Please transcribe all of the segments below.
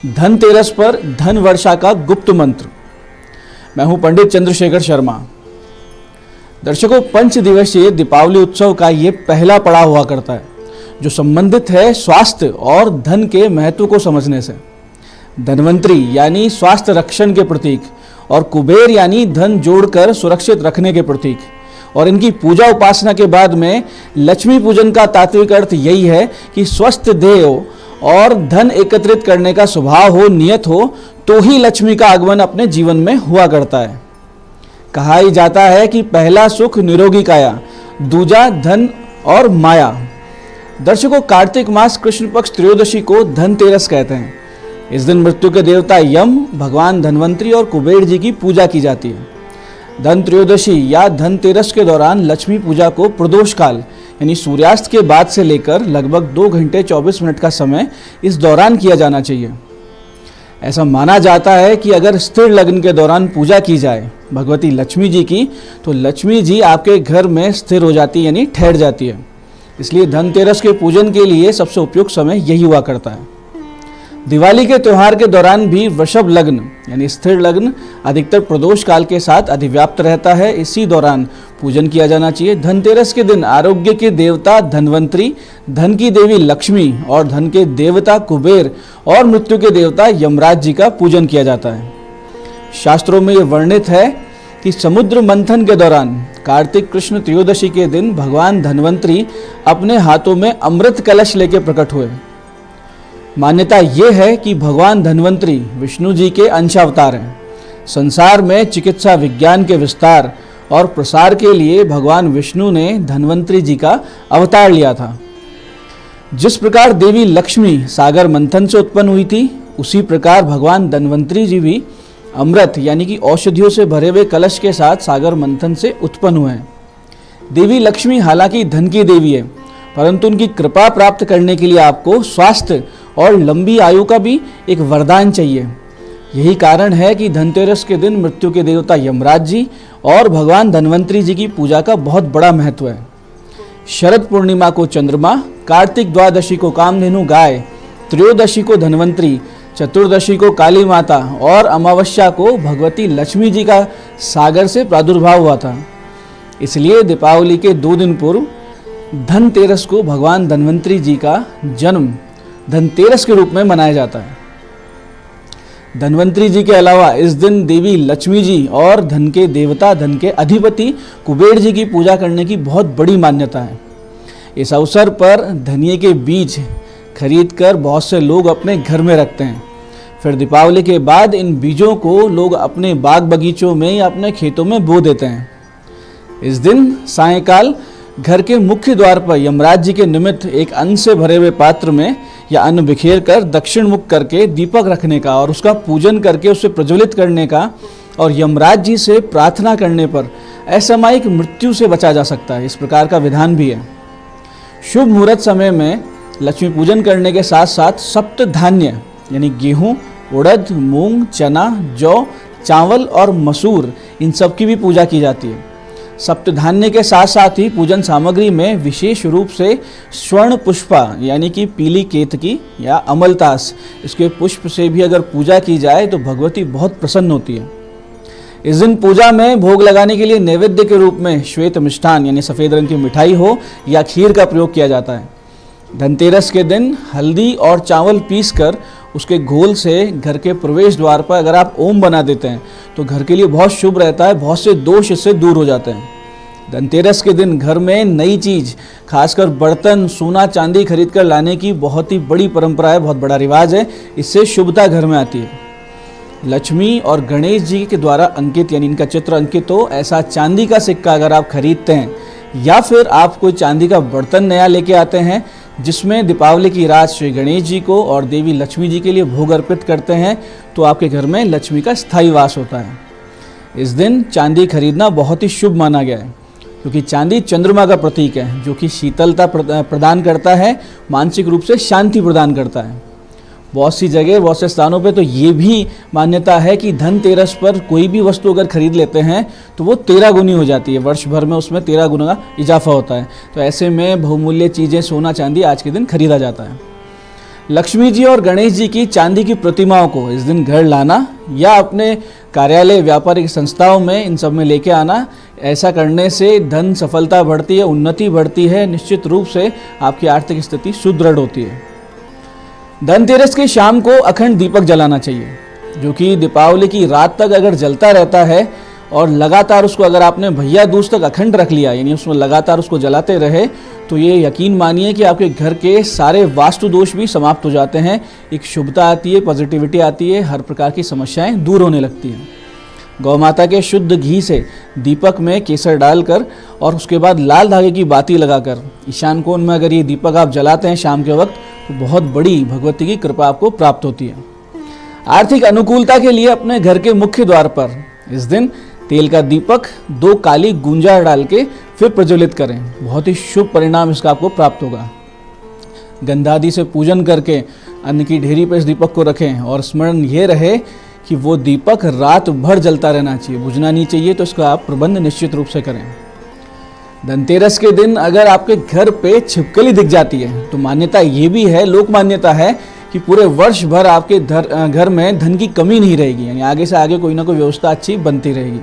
धनतेरस पर धन वर्षा का गुप्त मंत्र। मैं हूं पंडित चंद्रशेखर शर्मा। दर्शकों, 5 दिवसीय दीपावली उत्सव का ये पहला पड़ाव हुआ करता है जो संबंधित है स्वास्थ्य और धन के महत्व को समझने से। धन्वंतरी यानी स्वास्थ्य रक्षण के प्रतीक और कुबेर यानी धन जोड़कर सुरक्षित रखने के प्रतीक, और इनकी पूजा उपासना के बाद में लक्ष्मी पूजन का तात्विक अर्थ यही है कि स्वस्थ देह हो और धन एकत्रित करने का स्वभाव हो, नियत हो, तो ही लक्ष्मी का आगमन अपने जीवन में हुआ करता है। कहा ही जाता है कि पहला सुख निरोगी काया, दूजा धन और माया। दर्शकों, कार्तिक मास कृष्ण पक्ष त्रयोदशी को धनतेरस कहते हैं। इस दिन मृत्यु के देवता यम, भगवान धन्वंतरी और कुबेर जी की पूजा की जाती है। धन त्रयोदशी या धनतेरस के दौरान लक्ष्मी पूजा को प्रदोष काल यानी सूर्यास्त के बाद से लेकर लगभग 2 घंटे 24 मिनट का समय इस दौरान किया जाना चाहिए। ऐसा माना जाता है कि अगर स्थिर लग्न के दौरान पूजा की जाए भगवती लक्ष्मी जी की, तो लक्ष्मी जी आपके घर में स्थिर हो जाती है यानी ठहर जाती है। इसलिए धनतेरस के पूजन के लिए सबसे उपयुक्त समय यही हुआ करता है। दिवाली के त्यौहार के दौरान भी वृषभ लग्न यानी स्थिर लग्न अधिकतर प्रदोष काल के साथ अधिव्याप्त रहता है। इसी दौरान पूजन किया जाना चाहिए। धनतेरस के दिन आरोग्य के देवता धन्वंतरी, धन की देवी लक्ष्मी और धन के देवता कुबेर और मृत्यु के देवता यमराज जी का पूजन किया जाता है। शास्त्रों में यह वर्णित है कि समुद्र मंथन के दौरान कार्तिक कृष्ण त्रयोदशी के दिन भगवान धन्वंतरी अपने हाथों में अमृत कलश लेकर प्रकट हुए। मान्यता यह है कि भगवान धन्वंतरी विष्णु जी के अंशावतार हैं। संसार में चिकित्सा विज्ञान के विस्तार और प्रसार के लिए भगवान विष्णु ने धन्वंतरी जी का अवतार लिया था। जिस प्रकार देवी लक्ष्मी सागर मंथन से उत्पन्न हुई थी, उसी प्रकार भगवान धन्वंतरी जी भी अमृत यानी कि औषधियों से भरे हुए कलश के साथ सागर मंथन से उत्पन्न हुए हैं। देवी लक्ष्मी हालांकि धन की देवी है, परंतु उनकी कृपा प्राप्त करने के लिए आपको स्वास्थ्य और लंबी आयु का भी एक वरदान चाहिए। यही कारण है कि धनतेरस के दिन मृत्यु के देवता यमराज जी और भगवान धन्वंतरी जी की पूजा का बहुत बड़ा महत्व है। शरद पूर्णिमा को चंद्रमा, कार्तिक द्वादशी को कामधेनु गाय, त्रयोदशी को धन्वंतरी, चतुर्दशी को काली माता और अमावस्या को भगवती लक्ष्मी जी का सागर से प्रादुर्भाव हुआ था। इसलिए दीपावली के 2 दिन पूर्व धनतेरस को भगवान धन्वंतरी जी का जन्म धनतेरस के रूप में मनाया जाता है। धन्वंतरी जी के अलावा इस दिन देवी लक्ष्मी जी और धन के देवता, धन के अधिपति कुबेर जी की पूजा करने की बहुत बड़ी मान्यता है। इस अवसर पर धनिये के बीज खरीदकर बहुत से लोग अपने घर में रखते हैं। फिर दीपावली के बाद इन बीजों को लोग अपने बाग बगीचों में या अपने खेतों में बो देते हैं। इस दिन सायंकाल घर के मुख्य द्वार पर यमराज जी के निमित्त एक अन्न से भरे हुए पात्र में या अन्न बिखेर कर दक्षिण मुख करके दीपक रखने का और उसका पूजन करके उसे प्रज्वलित करने का और यमराज जी से प्रार्थना करने पर असामयिक मृत्यु से बचा जा सकता है। इस प्रकार का विधान भी है। शुभ मुहूर्त समय में लक्ष्मी पूजन करने के साथ साथ सप्त धान्य यानी गेहूँ, उड़द, मूंग, चना, जौ, चावल और मसूर, इन सब की भी पूजा की जाती है। सप्तधान्य के साथ साथ ही पूजन सामग्री में विशेष रूप से स्वर्ण पुष्पा यानी कि पीली केतकी या अमलतास, इसके पुष्प से भी अगर पूजा की जाए तो भगवती बहुत प्रसन्न होती है। इस दिन पूजा में भोग लगाने के लिए नैवेद्य के रूप में श्वेत मिष्ठान यानी सफ़ेद रंग की मिठाई हो या खीर का प्रयोग किया जाता है। धनतेरस के दिन हल्दी और चावल पीसकर उसके घोल से घर के प्रवेश द्वार पर अगर आप ओम बना देते हैं तो घर के लिए बहुत शुभ रहता है, बहुत से दोष इससे दूर हो जाते हैं। धनतेरस के दिन घर में नई चीज़, खासकर बर्तन, सोना चांदी खरीद कर लाने की बहुत ही बड़ी परंपरा है, बहुत बड़ा रिवाज है। इससे शुभता घर में आती है। लक्ष्मी और गणेश जी के द्वारा अंकित यानी इनका चित्र अंकित हो ऐसा चांदी का सिक्का अगर आप खरीदते हैं या फिर आप कोई चांदी का बर्तन नया लेके आते हैं जिसमें दीपावली की रात श्री गणेश जी को और देवी लक्ष्मी जी के लिए भोग अर्पित करते हैं, तो आपके घर में लक्ष्मी का स्थायी वास होता है। इस दिन चांदी खरीदना बहुत ही शुभ माना गया है, क्योंकि चांदी चंद्रमा का प्रतीक है जो कि शीतलता प्रदान करता है, मानसिक रूप से शांति प्रदान करता है। बहुत सी जगह, बहुत से स्थानों पे तो ये भी मान्यता है कि धनतेरस पर कोई भी वस्तु अगर खरीद लेते हैं तो वो 13 गुनी हो जाती है, वर्ष भर में उसमें 13 गुना का इजाफा होता है। तो ऐसे में बहुमूल्य चीज़ें, सोना चांदी आज के दिन खरीदा जाता है। लक्ष्मी जी और गणेश जी की चांदी की प्रतिमाओं को इस दिन घर लाना या अपने कार्यालय, व्यापारिक संस्थाओं में इन सब में लेके आना, ऐसा करने से धन सफलता बढ़ती है, उन्नति बढ़ती है, निश्चित रूप से आपकी आर्थिक स्थिति सुदृढ़ होती है। धनतेरस की शाम को अखंड दीपक जलाना चाहिए, जो कि दीपावली की रात तक अगर जलता रहता है और लगातार उसको अगर आपने भैया दूज तक अखंड रख लिया, यानी उसमें लगातार उसको जलाते रहे, तो ये यकीन मानिए कि आपके घर के सारे वास्तु दोष भी समाप्त हो जाते हैं। एक शुभता आती है, पॉजिटिविटी आती है, हर प्रकार की समस्याएं दूर होने लगती हैं। गौ माता के शुद्ध घी से दीपक में केसर डालकर और उसके बाद लाल धागे की बाती लगाकर ईशान कोण में अगर ये दीपक आप जलाते हैं शाम के वक्त, तो बहुत बड़ी भगवती की कृपा आपको प्राप्त होती है। आर्थिक अनुकूलता के लिए अपने घर के मुख्य द्वार पर इस दिन तेल का दीपक 2 काली गुंजा डाल के फिर प्रज्वलित करें, बहुत ही शुभ परिणाम इसका आपको प्राप्त होगा। गंधादि से पूजन करके अन्न की ढेरी पर इस दीपक को रखें और स्मरण ये रहे कि वो दीपक रात भर जलता रहना चाहिए, बुझना नहीं चाहिए, तो इसका आप प्रबंध निश्चित रूप से करें। धनतेरस के दिन अगर आपके घर पे छिपकली दिख जाती है तो मान्यता ये भी है, लोक मान्यता है कि पूरे वर्ष भर आपके घर में धन की कमी नहीं रहेगी, यानी आगे से आगे कोई ना कोई व्यवस्था अच्छी बनती रहेगी।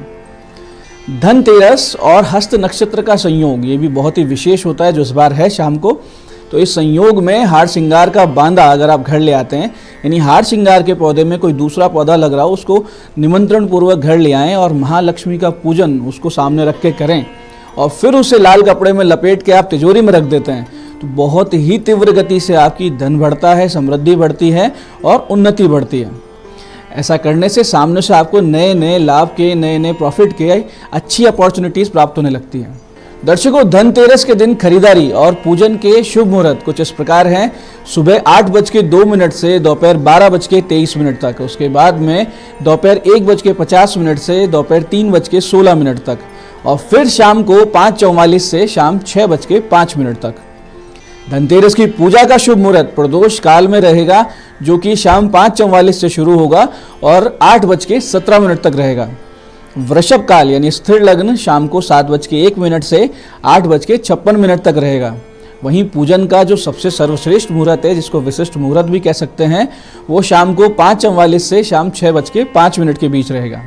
धनतेरस और हस्त नक्षत्र का संयोग ये भी बहुत ही विशेष होता है, जो इस बार है शाम को। तो इस संयोग में हार श्रृंगार का बांदा अगर आप घर ले आते हैं, यानी हार श्रृंगार के पौधे में कोई दूसरा पौधा लग रहा हो, उसको निमंत्रण पूर्वक घर ले आएं और महालक्ष्मी का पूजन उसको सामने रख के करें और फिर उसे लाल कपड़े में लपेट के आप तिजोरी में रख देते हैं, तो बहुत ही तीव्र गति से आपकी धन बढ़ता है, समृद्धि बढ़ती है और उन्नति बढ़ती है। ऐसा करने से सामने से आपको नए नए लाभ के, नए नए प्रॉफिट के अच्छी अपॉर्चुनिटीज़ प्राप्त होने लगती हैं। दर्शकों, धनतेरस के दिन खरीदारी और पूजन के शुभ मुहूर्त कुछ इस प्रकार हैं। सुबह 8:02 से दोपहर 12:23 तक, उसके बाद में दोपहर 1:50 से दोपहर 3:16 तक और फिर शाम को 5:44 से शाम 6:05 तक। धनतेरस की पूजा का शुभ मुहूर्त प्रदोष काल में रहेगा, जो कि शाम 5:44 से शुरू होगा और 8:17 तक रहेगा। वृषभ काल यानी स्थिर लग्न शाम को 7:01 से 8:56 तक रहेगा। वहीं पूजन का जो सबसे सर्वश्रेष्ठ मुहूर्त है, जिसको विशिष्ट मुहूर्त भी कह सकते हैं, वो शाम को 5:44 से शाम 6:05 के बीच रहेगा।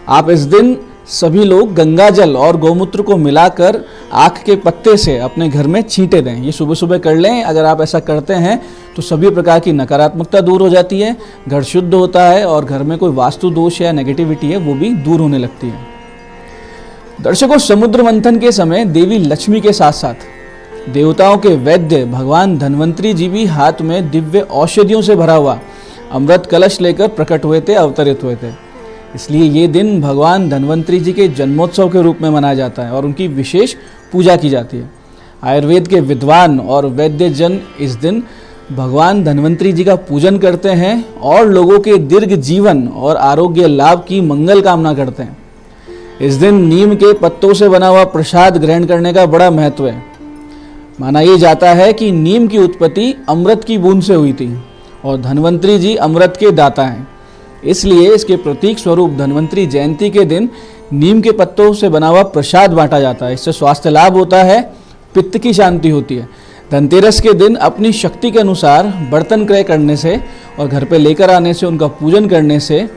आप इस दिन सभी लोग गंगा जल और गौमूत्र को मिलाकर आँख के पत्ते से अपने घर में छींटे दें। ये सुबह सुबह कर लें। अगर आप ऐसा करते हैं तो सभी प्रकार की नकारात्मकता दूर हो जाती है, घर शुद्ध होता है और घर में कोई वास्तु दोष या नेगेटिविटी है वो भी दूर होने लगती है। दर्शकों, समुद्र मंथन के समय देवी लक्ष्मी के साथ साथ देवताओं के वैद्य भगवान धन्वंतरी जी भी हाथ में दिव्य औषधियों से भरा हुआ अमृत कलश लेकर प्रकट हुए थे, अवतरित हुए थे। इसलिए ये दिन भगवान धन्वंतरी जी के जन्मोत्सव के रूप में मनाया जाता है और उनकी विशेष पूजा की जाती है। आयुर्वेद के विद्वान और वैद्य जन इस दिन भगवान धन्वंतरी जी का पूजन करते हैं और लोगों के दीर्घ जीवन और आरोग्य लाभ की मंगल कामना करते हैं। इस दिन नीम के पत्तों से बना हुआ प्रसाद ग्रहण करने का बड़ा महत्व है। माना यह जाता है कि नीम की उत्पत्ति अमृत की बूंद से हुई थी और धन्वंतरी जी अमृत के दाता हैं। इसलिए इसके प्रतीक स्वरूप धन्वंतरी जयंती के दिन नीम के पत्तों से बना हुआ प्रसाद बांटा जाता है। इससे स्वास्थ्य लाभ होता है, पित्त की शांति होती है। धनतेरस के दिन अपनी शक्ति के अनुसार बर्तन क्रय करने से और घर पे लेकर आने से, उनका पूजन करने से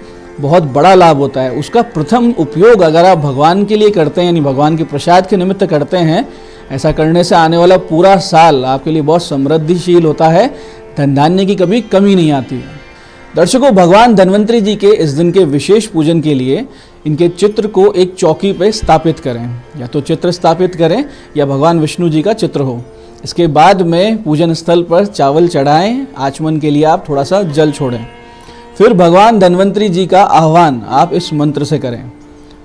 बहुत बड़ा लाभ होता है। उसका प्रथम उपयोग अगर आप भगवान के लिए करते हैं, यानी भगवान के प्रसाद के निमित्त करते हैं, ऐसा करने से आने वाला पूरा साल आपके लिए बहुत समृद्धिशील होता है, धन धान्य की कभी कमी नहीं आती है। दर्शकों, भगवान धन्वंतरी जी के इस दिन के विशेष पूजन के लिए इनके चित्र को एक चौकी पर स्थापित करें, या तो चित्र स्थापित करें या भगवान विष्णु जी का चित्र हो। इसके बाद में पूजन स्थल पर चावल चढ़ाएं, आचमन के लिए आप थोड़ा सा जल छोड़ें। फिर भगवान धन्वंतरी जी का आह्वान आप इस मंत्र से करें।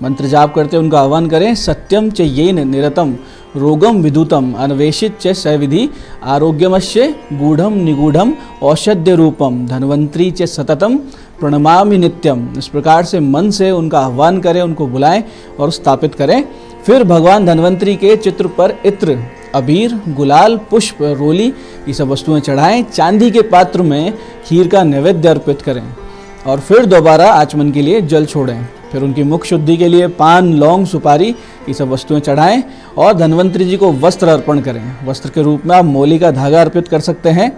मंत्र जाप करते उनका आह्वान करें। सत्यम च येन निरतम रोगम विदुतम अन्वेषित च सविधि आरोग्यमस्य गूढ़म निगूढ़म औषध्य रूपम धन्वंतरी च सततम प्रणमामि नित्यम। इस प्रकार से मन से उनका आह्वान करें, उनको बुलाएं और स्थापित करें। फिर भगवान धन्वंतरी के चित्र पर इत्र, अबीर, गुलाल, पुष्प, रोली ये सब वस्तुएं चढ़ाएं। चांदी के पात्र में खीर का नैवेद्य अर्पित करें और फिर दोबारा आचमन के लिए जल छोड़ें। फिर उनकी मुख शुद्धि के लिए पान, लौंग, सुपारी ये सब वस्तुएं चढ़ाएं और धन्वंतरी जी को वस्त्र अर्पण करें। वस्त्र के रूप में आप मोली का धागा अर्पित कर सकते हैं।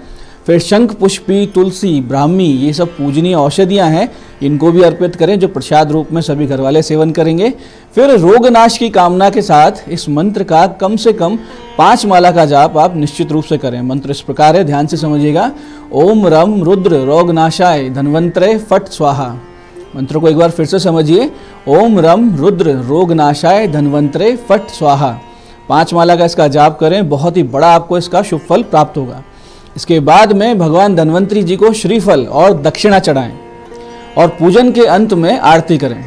फिर शंख पुष्पी, तुलसी, ब्राह्मी, ये सब पूजनीय औषधियाँ हैं, इनको भी अर्पित करें जो प्रसाद रूप में सभी घर वाले सेवन करेंगे। फिर रोगनाश की कामना के साथ इस मंत्र का कम से कम 5 माला का जाप आप निश्चित रूप से करें। मंत्र इस प्रकार है, ध्यान से समझिएगा। ओम रम रुद्र रोगनाशाय धन्वंतरे फट स्वाहा। मंत्र को एक बार फिर से समझिए। ओम रम रुद्र रोगनाशाय धन्वंतरे फट स्वाहा। 5 माला का इसका जाप करें, बहुत ही बड़ा आपको इसका शुभ फल प्राप्त होगा। इसके बाद में भगवान धन्वंतरी जी को श्रीफल और दक्षिणा चढ़ाएं और पूजन के अंत में आरती करें।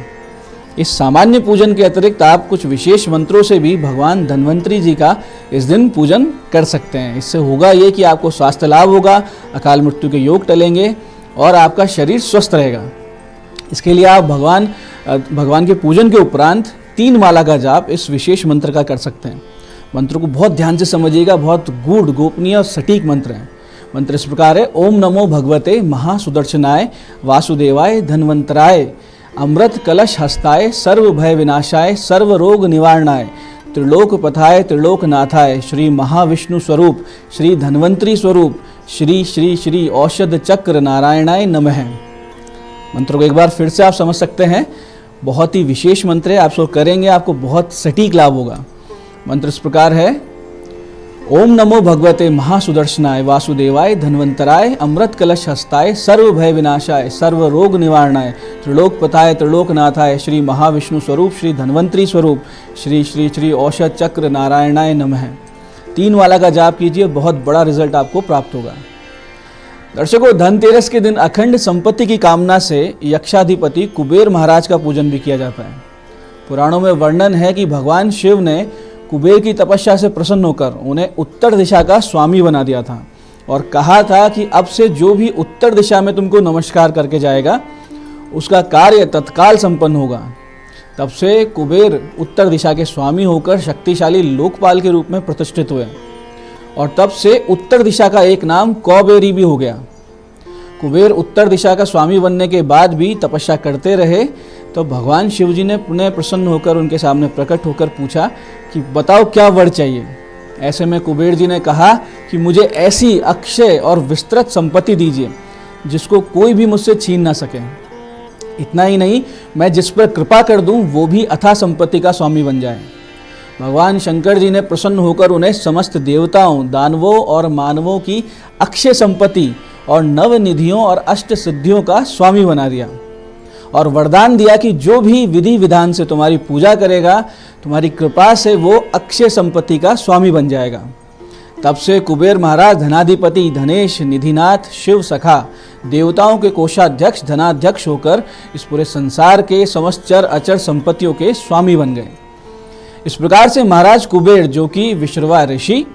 इस सामान्य पूजन के अतिरिक्त आप कुछ विशेष मंत्रों से भी भगवान धन्वंतरी जी का इस दिन पूजन कर सकते हैं। इससे होगा ये कि आपको स्वास्थ्य लाभ होगा, अकाल मृत्यु के योग टलेंगे और आपका शरीर स्वस्थ रहेगा। इसके लिए आप भगवान के पूजन के उपरांत 3 माला का जाप इस विशेष मंत्र का कर सकते हैं। मंत्र को बहुत ध्यान से समझिएगा, बहुत गूढ़, गोपनीय और सटीक मंत्र है। मंत्र इस प्रकार है। ओम नमो भगवते महासुदर्शनाय वासुदेवाय धन्वंतराय अमृत कलश हस्ताय सर्व भय विनाशाय सर्व रोग निवारणाय त्रिलोक पथाय त्रिलोकनाथाय श्री महाविष्णु स्वरूप श्री धन्वंतरी स्वरूप श्री श्री श्री औषध चक्र नारायणाय नमः। मंत्र को एक बार फिर से आप समझ सकते हैं, बहुत ही विशेष मंत्र है, आप सब करेंगे आपको बहुत सटीक लाभ होगा। मंत्र इस प्रकार है। ओम नमो भगवते महासुदर्शनाय वासुदेवाय धन्वंतराय अमृत कलश हस्ताय सर्व भय विनाशाय सर्व रोग निवारणाय त्रिलोक पथाय त्रिलोकनाथाय श्री महाविष्णु स्वरूप श्री धन्वंतरी स्वरूप श्री श्री श्री औषध चक्र नारायणाय नमः। 3 माला का जाप कीजिए, बहुत बड़ा रिजल्ट आपको प्राप्त होगा। दर्शकों, धनतेरस के दिन अखंड संपत्ति की कामना से यक्षाधिपति कुबेर महाराज का पूजन भी किया जाता है। पुराणों में वर्णन है कि भगवान शिव ने कुबेर की तपस्या से प्रसन्न होकर उन्हें उत्तर दिशा का स्वामी बना दिया था और कहा था कि अब से जो भी उत्तर दिशा में तुमको नमस्कार करके जाएगा उसका कार्य तत्काल संपन्न होगा। तब से कुबेर उत्तर दिशा के स्वामी होकर शक्तिशाली लोकपाल के रूप में प्रतिष्ठित हुए और तब से उत्तर दिशा का एक नाम कौबेरी भी हो गया। कुबेर उत्तर दिशा का स्वामी बनने के बाद भी तपस्या करते रहे तो भगवान शिव जी ने पुनः प्रसन्न होकर उनके सामने प्रकट होकर पूछा कि बताओ क्या वर चाहिए। ऐसे में कुबेर जी ने कहा कि मुझे ऐसी अक्षय और विस्तृत संपत्ति दीजिए जिसको कोई भी मुझसे छीन ना सके। इतना ही नहीं, मैं जिस पर कृपा कर दूं वो भी अथाह संपत्ति का स्वामी बन जाए। भगवान शंकर जी ने प्रसन्न होकर उन्हें समस्त देवताओं, दानवों और मानवों की अक्षय संपत्ति और नव निधियों और अष्ट सिद्धियों का स्वामी बना दिया और वरदान दिया कि जो भी विधि विधान से तुम्हारी पूजा करेगा तुम्हारी कृपा से वो अक्षय संपत्ति का स्वामी बन जाएगा। तब से कुबेर महाराज धनाधिपति, धनेश, निधिनाथ, शिव सखा, देवताओं के कोषाध्यक्ष, धनाध्यक्ष होकर इस पूरे संसार के समस्त चर अचर संपत्तियों के स्वामी बन गए। इस प्रकार से महाराज कुबेर, जो कि विश्रवा ऋषि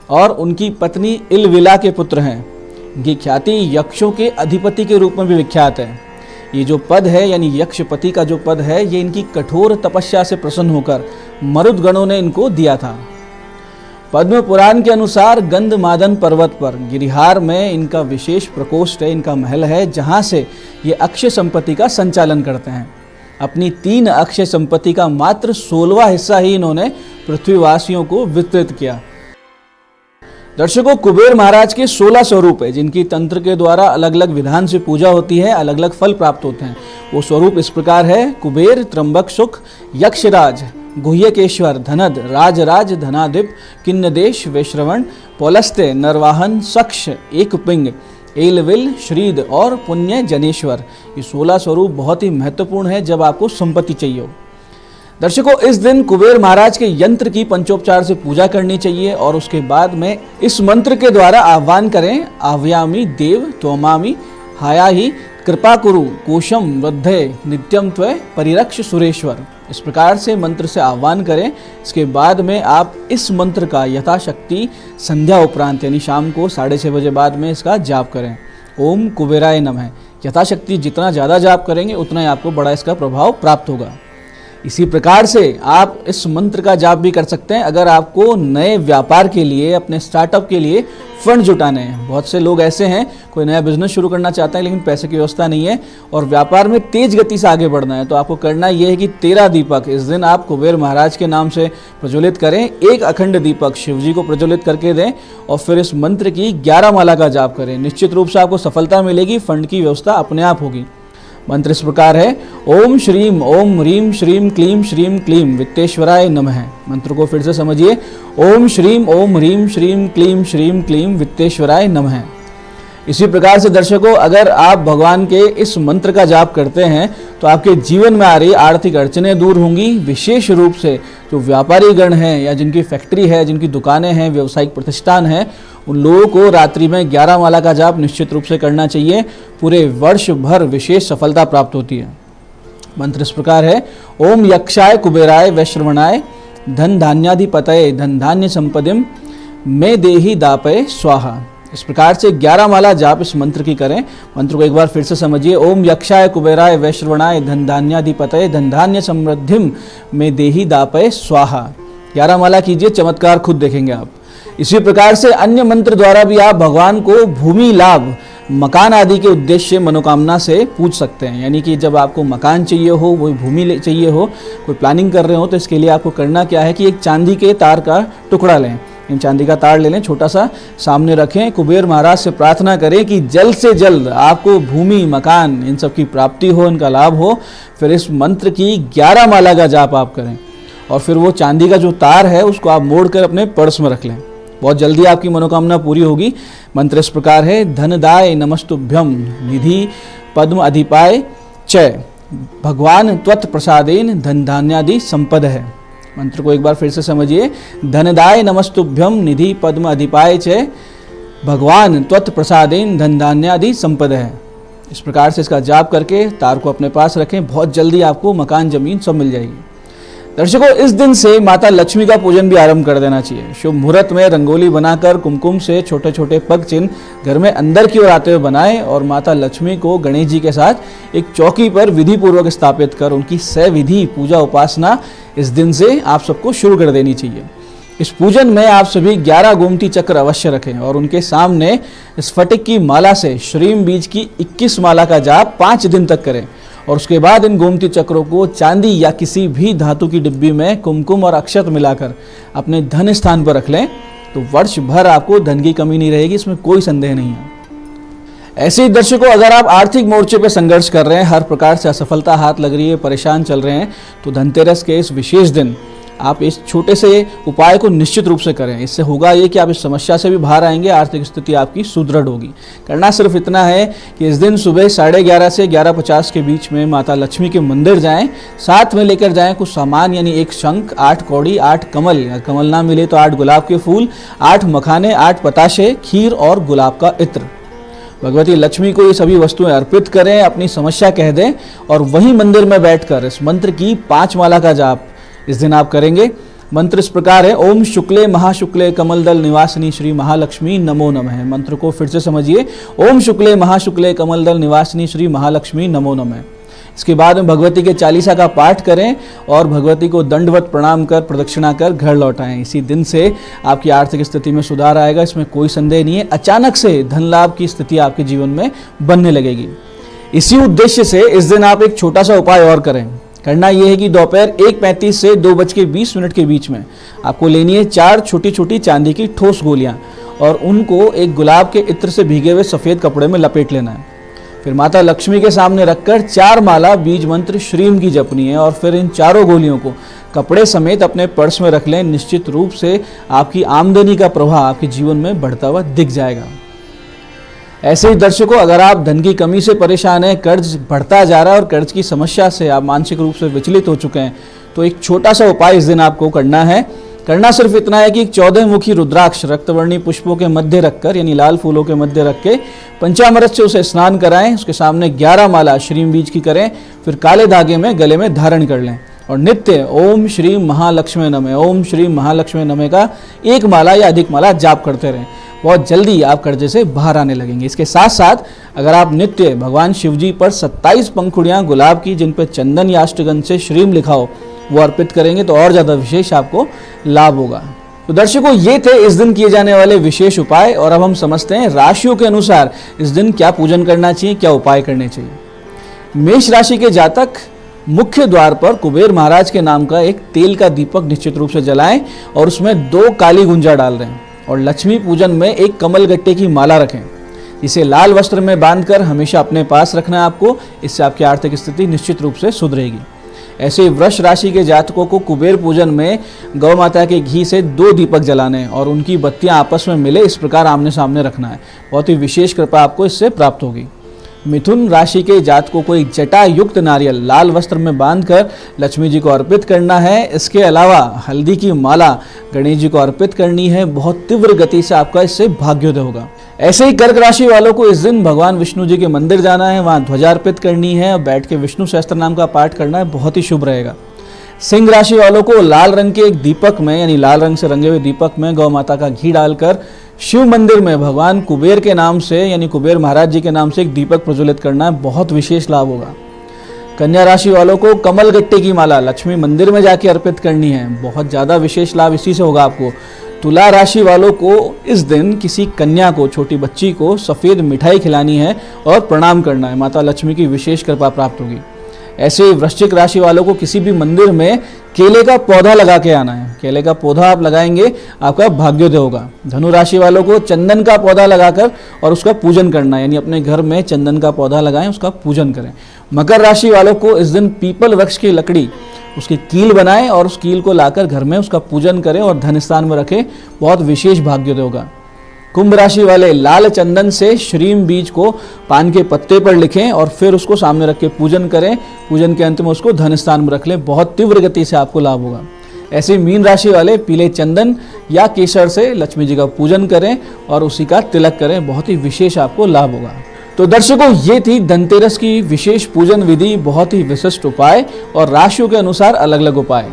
और उनकी पत्नी इलविला के पुत्र हैं, इनकी ख्याति यक्षों के अधिपति के रूप में भी विख्यात है। ये जो पद है यानी यक्षपति का जो पद है, ये इनकी कठोर तपस्या से प्रसन्न होकर मरुदगणों ने इनको दिया था। पद्म पुराण के अनुसार गंधमादन पर्वत पर गिरिहार में इनका विशेष प्रकोष्ठ है, इनका महल है, जहाँ से ये अक्षय संपत्ति का संचालन करते हैं। अपनी 3 अक्षय संपत्ति का मात्र 16वां हिस्सा ही इन्होंने पृथ्वीवासियों को वितरित किया। दर्शकों, कुबेर महाराज के 16 स्वरूप है जिनकी तंत्र के द्वारा अलग अलग विधान से पूजा होती है, अलग अलग फल प्राप्त होते हैं। वो स्वरूप इस प्रकार है। कुबेर, त्र्यंबक सुख, यक्षराज, गुह्यकेश्वर, धनद, राजराज, धनाधिप, किन्नदेश, वैश्रवण, पौलस्त्य, नरवाहन, सक्ष, एकपिंग, एलविल, श्रीद और पुण्य जनेश्वर। ये 16 स्वरूप बहुत ही महत्वपूर्ण है जब आपको संपत्ति चाहिए हो। दर्शकों, इस दिन कुबेर महाराज के यंत्र की पंचोपचार से पूजा करनी चाहिए और उसके बाद में इस मंत्र के द्वारा आह्वान करें। आव्यामी देव त्वमामि हायाहि कृपा कुरु कोशम वृद्धे नित्यम त्वय परिरक्ष सुरेश्वर। इस प्रकार से मंत्र से आह्वान करें। इसके बाद में आप इस मंत्र का यथाशक्ति संध्या उपरांत यानी शाम को 6:30 बजे बाद में इसका जाप करें। ओम कुबेराय नमः। यथाशक्ति जितना ज़्यादा जाप करेंगे उतना ही आपको बड़ा इसका प्रभाव प्राप्त होगा। इसी प्रकार से आप इस मंत्र का जाप भी कर सकते हैं अगर आपको नए व्यापार के लिए, अपने स्टार्टअप के लिए फंड जुटाने हैं। बहुत से लोग ऐसे हैं, कोई नया बिजनेस शुरू करना चाहते हैं लेकिन पैसे की व्यवस्था नहीं है और व्यापार में तेज गति से आगे बढ़ना है। तो आपको करना यह है कि 13 दीपक इस दिन आप कुबेर महाराज के नाम से प्रज्वलित करें। एक अखंड दीपक शिव जी को प्रज्वलित करके दें और फिर इस मंत्र की 11 माला का जाप करें। निश्चित रूप से आपको सफलता मिलेगी, फंड की व्यवस्था अपने आप होगी। मंत्र इस प्रकार है, ओम श्रीम ओम ह्रीम श्रीम क्लीम श्रीम क्लीम वित्तेश्वराय नमः। मंत्र को फिर से समझिए, ओम श्रीम ओम ह्रीम श्रीम क्लीम श्रीम क्लीम वित्तेश्वराय नमः। इसी प्रकार से दर्शकों, अगर आप भगवान के इस मंत्र का जाप करते हैं तो आपके जीवन में आ रही आर्थिक अड़चनें दूर होंगी। विशेष रूप से जो व्यापारी गण हैं या जिनकी फैक्ट्री है, जिनकी दुकानें हैं, व्यावसायिक प्रतिष्ठान हैं, उन लोगों को रात्रि में 11 माला का जाप निश्चित रूप से करना चाहिए। पूरे वर्ष भर विशेष सफलता प्राप्त होती है। मंत्र इस प्रकार है, ओम यक्षाय कुबेराय वैश्रवणाय धन धान्याधिपतये धन धान्य संपदिम में देहि दापय स्वाहा। इस प्रकार से 11 माला जाप इस मंत्र की करें। मंत्र को एक बार फिर से समझिए, ओम यक्षाय कुबेराय वैश्रवणाय धन धान्याधिपतये धन धान्य समृद्धिम में देहि दापय स्वाहा। 11 माला कीजिए, चमत्कार खुद देखेंगे आप। इसी प्रकार से अन्य मंत्र द्वारा भी आप भगवान को भूमि लाभ, मकान आदि के उद्देश्य मनोकामना से पूछ सकते हैं। यानी कि जब आपको मकान चाहिए हो, वही भूमि चाहिए हो, कोई प्लानिंग कर रहे हो, तो इसके लिए आपको करना क्या है कि एक चांदी के तार का टुकड़ा लें। इन चांदी का तार ले लें, छोटा सा सामने रखें, कुबेर महाराज से प्रार्थना करें कि जल्द से जल्द आपको भूमि, मकान, इन सब की प्राप्ति हो, इनका लाभ हो। फिर इस मंत्र की 11 माला का जाप आप करें और फिर वो चांदी का जो तार है उसको आप मोड़कर अपने पर्स में रख लें। बहुत जल्दी आपकी मनोकामना पूरी होगी। मंत्र इस प्रकार है, धनदाय नमस्तुभ्यम निधि पद्म अधिपाय च भगवान त्वत् प्रसादेन धन धान्यादि संपद है। मंत्र को एक बार फिर से समझिए, धनदाय नमस्तुभ्यम निधि पद्म अधिपाय च भगवान त्वत् प्रसादेन धन धान्यादि संपद है। इस प्रकार से इसका जाप करके तार को अपने पास रखें। बहुत जल्दी आपको मकान, जमीन सब मिल जाएगी। दर्शकों, इस दिन से माता लक्ष्मी का पूजन भी आरंभ कर देना चाहिए। शुभ मुहूर्त में रंगोली बनाकर कुमकुम से छोटे छोटे पग चिन्ह घर में अंदर की ओर आते हुए बनाएं और माता लक्ष्मी को गणेश जी के साथ एक चौकी पर विधि पूर्वक स्थापित कर उनकी सविधि पूजा उपासना इस दिन से आप सबको शुरू कर देनी चाहिए। इस पूजन में आप सभी 11 गोमती चक्र अवश्य रखें और उनके सामने स्फटिक की माला से श्रीम बीज की 21 माला का जाप 5 दिन तक करें और उसके बाद इन गोमती चक्रों को चांदी या किसी भी धातु की डिब्बी में कुमकुम और अक्षत मिलाकर अपने धन स्थान पर रख लें तो वर्ष भर आपको धन की कमी नहीं रहेगी, इसमें कोई संदेह नहीं है। ऐसे ही दर्शकों, अगर आप आर्थिक मोर्चे पर संघर्ष कर रहे हैं, हर प्रकार से असफलता हाथ लग रही है, परेशान चल रहे हैं, तो धनतेरस के इस विशेष दिन आप इस छोटे से उपाय को निश्चित रूप से करें। इससे होगा ये कि आप इस समस्या से भी बाहर आएंगे, आर्थिक स्थिति आपकी सुदृढ़ होगी। करना सिर्फ इतना है कि इस दिन सुबह 11:30 से 11:50 के बीच में माता लक्ष्मी के मंदिर जाएं, साथ में लेकर जाएं कुछ सामान, यानी एक शंख, 8 कौड़ी, 8 कमल, या कमल ना मिले तो 8 गुलाब के फूल, 8 मखाने, 8 पताशे, खीर और गुलाब का इत्र। भगवती लक्ष्मी को ये सभी वस्तुएं अर्पित करें, अपनी समस्या कह दें और वहीं मंदिर में बैठकर इस मंत्र की 5 माला का जाप इस दिन आप करेंगे। मंत्र इस प्रकार है, ओम शुक्ले महाशुक्ले कमलदल निवासिनी श्री महालक्ष्मी नमो नमः। मंत्र को फिर से समझिए, ओम शुक्ले महाशुक्ले कमलदल निवासिनी श्री महालक्ष्मी नमो नमः। इसके बाद में भगवती के चालीसा का पाठ करें और भगवती को दंडवत प्रणाम कर प्रदक्षिणा कर घर लौटाएं। इसी दिन से आपकी आर्थिक स्थिति में सुधार आएगा, इसमें कोई संदेह नहीं है। अचानक से धन लाभ की स्थिति आपके जीवन में बनने लगेगी। इसी उद्देश्य से इस दिन आप एक छोटा सा उपाय और करें। करना यह है कि दोपहर 1:35 से 2:20 के बीच में आपको लेनी है 4 छोटी छोटी चांदी की ठोस गोलियां और उनको एक गुलाब के इत्र से भीगे हुए सफ़ेद कपड़े में लपेट लेना है। फिर माता लक्ष्मी के सामने रखकर 4 माला बीज मंत्र श्रीम की जपनी है और फिर इन चारों गोलियों को कपड़े समेत अपने पर्स में रख लें। निश्चित रूप से आपकी आमदनी का प्रवाह आपके जीवन में बढ़ता हुआ दिख जाएगा। ऐसे ही दर्शकों, अगर आप धन की कमी से परेशान हैं, कर्ज बढ़ता जा रहा है और कर्ज की समस्या से आप मानसिक रूप से विचलित हो चुके हैं, तो एक छोटा सा उपाय इस दिन आपको करना है। करना सिर्फ इतना है कि 14 मुखी रुद्राक्ष रक्तवर्णी पुष्पों के मध्य रखकर, यानी लाल फूलों के मध्य रख के पंचामृत से उसे स्नान कराएं। उसके सामने 11 माला श्रीम बीज की करें, फिर काले धागे में गले में धारण कर लें और नित्य ओम श्री महालक्ष्मी नमः, ओम श्री महालक्ष्मी नमः का 1 माला या अधिक माला जाप करते रहें। बहुत जल्दी आप कर्जे से बाहर आने लगेंगे। इसके साथ साथ अगर आप नित्य भगवान शिव जी पर 27 पंखुड़ियाँ गुलाब की जिन पर चंदन या अष्टगंध से श्रीम लिखा हो वो अर्पित करेंगे तो और ज़्यादा विशेष आपको लाभ होगा। तो दर्शकों, ये थे इस दिन किए जाने वाले विशेष उपाय। और अब हम समझते हैं राशियों के अनुसार इस दिन क्या पूजन करना चाहिए, क्या उपाय करने चाहिए। मेष राशि के जातक मुख्य द्वार पर कुबेर महाराज के नाम का एक तेल का दीपक निश्चित रूप से जलाएं और उसमें 2 काली गुंजा डाल दें और लक्ष्मी पूजन में एक कमल गट्टे की माला रखें। इसे लाल वस्त्र में बांधकर हमेशा अपने पास रखना है आपको। इससे आपकी आर्थिक स्थिति निश्चित रूप से सुधरेगी। ऐसे ही वृष राशि के जातकों को कुबेर पूजन में गौ माता के घी से 2 दीपक जलाने और उनकी बत्तियां आपस में मिले इस प्रकार आमने सामने रखना है। बहुत ही विशेष कृपा आपको इससे प्राप्त होगी। मिथुन राशि के जातकों को एक जटा युक्त नारियल लाल वस्त्र में बांधकर लक्ष्मी जी को अर्पित करना है। इसके अलावा हल्दी की माला गणेश जी को अर्पित करनी है। बहुत तीव्र गति से आपका इससे भाग्योदय होगा। ऐसे ही कर्क राशि वालों को इस दिन भगवान विष्णु जी के मंदिर जाना है, वहाँ ध्वजा अर्पित करनी है और बैठ के विष्णु सहस्त्र नाम का पाठ करना है। बहुत ही शुभ रहेगा। सिंह राशि वालों को लाल रंग के एक दीपक में यानी लाल रंग से रंगे हुए दीपक में गौ माता का घी डालकर शिव मंदिर में भगवान कुबेर के नाम से यानी कुबेर महाराज जी के नाम से एक दीपक प्रज्वलित करना है। बहुत विशेष लाभ होगा। कन्या राशि वालों को कमल गट्टे की माला लक्ष्मी मंदिर में जाके अर्पित करनी है। बहुत ज़्यादा विशेष लाभ इसी से होगा आपको। तुला राशि वालों को इस दिन किसी कन्या को, छोटी बच्ची को सफ़ेद मिठाई खिलानी है और प्रणाम करना है। माता लक्ष्मी की विशेष कृपा प्राप्त होगी। ऐसे ही वृश्चिक राशि वालों को किसी भी मंदिर में केले का पौधा लगा के आना है। केले का पौधा आप लगाएंगे, आपका भाग्योदय होगा। धनु राशि वालों को चंदन का पौधा लगाकर और उसका पूजन करना है, यानी अपने घर में चंदन का पौधा लगाएं, उसका पूजन करें। मकर राशि वालों को इस दिन पीपल वृक्ष की लकड़ी उसकी कील बनाएं और उस कील को लाकर घर में उसका पूजन करें और धन स्थान में रखें। बहुत विशेष भाग्योदय होगा। कुंभ राशि वाले लाल चंदन से श्रीम बीज को पान के पत्ते पर लिखें और फिर उसको सामने रख के पूजन करें। पूजन के अंत में उसको धन स्थान में रख लें। बहुत तीव्र गति से आपको लाभ होगा। ऐसे मीन राशि वाले पीले चंदन या केसर से लक्ष्मी जी का पूजन करें और उसी का तिलक करें। बहुत ही विशेष आपको लाभ होगा। तो दर्शकों, ये थी धनतेरस की विशेष पूजन विधि, बहुत ही विशिष्ट उपाय और राशियों के अनुसार अलग अलग उपाय।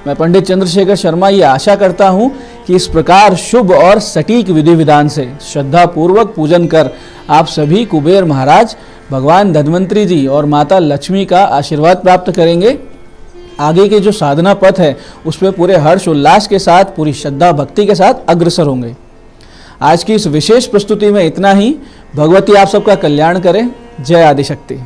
मैं पंडित चंद्रशेखर शर्मा ये आशा करता हूँ कि इस प्रकार शुभ और सटीक विधि विधान से श्रद्धा पूर्वक पूजन कर आप सभी कुबेर महाराज, भगवान धन्वंतरी जी और माता लक्ष्मी का आशीर्वाद प्राप्त करेंगे। आगे के जो साधना पथ है उस पर पूरे हर्ष उल्लास के साथ, पूरी श्रद्धा भक्ति के साथ अग्रसर होंगे। आज की इस विशेष प्रस्तुति में इतना ही। भगवती आप सबका कल्याण करें। जय आदिशक्ति।